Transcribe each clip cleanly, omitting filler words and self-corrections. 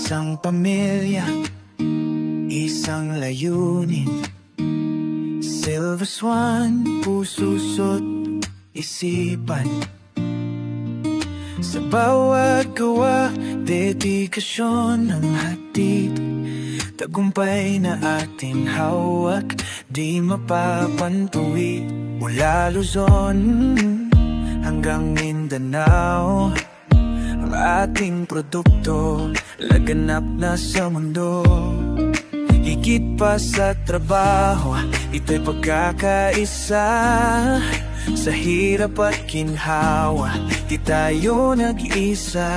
Isang pamilya, isang layunin. Silver Swan, puso't isipan. Sa bawat gawa, dedikasyon ang hatid. Tagumpay na ating hawak, di mapapantuwi. Mula Luzon hanggang Mindanao, ang ating produkto laganap na sa mundo. Higit pa sa trabaho, ito'y pagkakaisa. Sa hirap at ginhawa, di tayo nag-iisa.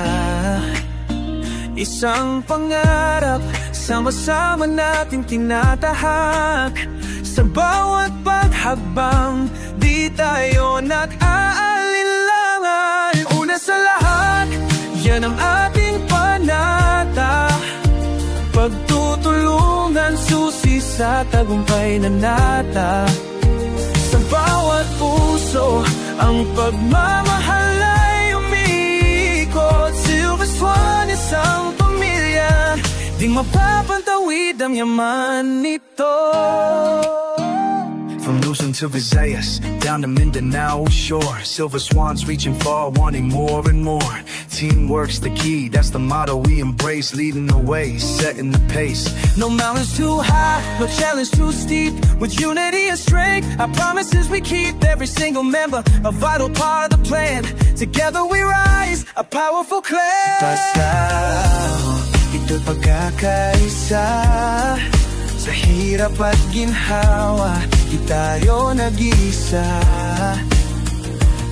Isang pangarap, sama-sama nating tinatahak. Sa bawat paghakbang, di tayo nag-aalinlangan. Una sa lahat, yan ang ating panata. Pagtutulungan, susi sa tagumpay na nata. Sa bawat puso, ang pagmamahal ay umiikot. Silver Swan, isang pamilya, di mapapantawid ang yaman nito. From Luzon to Visayas, down to Mindanao shore, Silver Swans reaching far, wanting more and more. Teamwork's the key, that's the motto we embrace. Leading the way, setting the pace. No mountains too high, no challenge too steep. With unity and strength, our promises we keep. Every single member, a vital part of the plan. Together we rise, a powerful clan. Basta, ito'y pagkakaisa. Sa hirap at ginhawa, di tayo nag-iisa.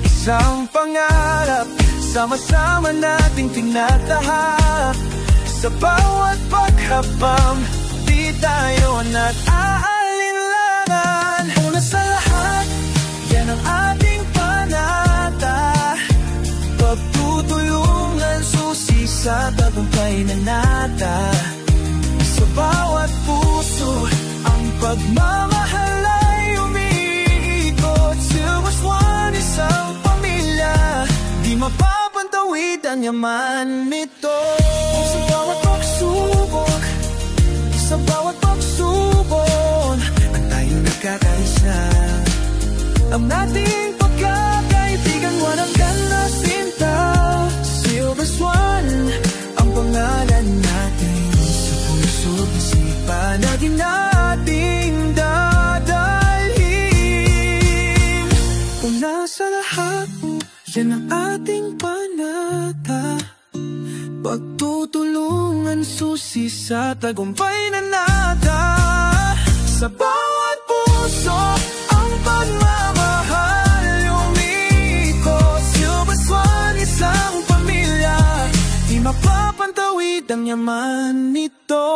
Isang pangarap, sama-sama nating tinatahak. Sa bawat paghabang, di tayo nag-aalinlangan. Una sa lahat, yan ang ating panata. Pagtutulungan, susi sa tagumpay na nata. Sa bawat puso, ang pagmamahal ay umiikot. Silver Swan, isang pamilya, di mapapantawid ang yaman nito. Sa bawat pagsubok, sa bawat pagsubok, ang tayo nagkakaisa. Ang nating pagkakaibigan, walang kalasinta. Silver Swan, ang pangalan natin. Puso't isipan, lagi nating dadalhin. Una sa lahat, yan ang ating panata. Pagtutulungan, susi sa tagumpay na nata. Sa bawat puso, ang pagmamahal umiikot. Silver Swan, isang pamilya, di mapapantawid ang yaman nito.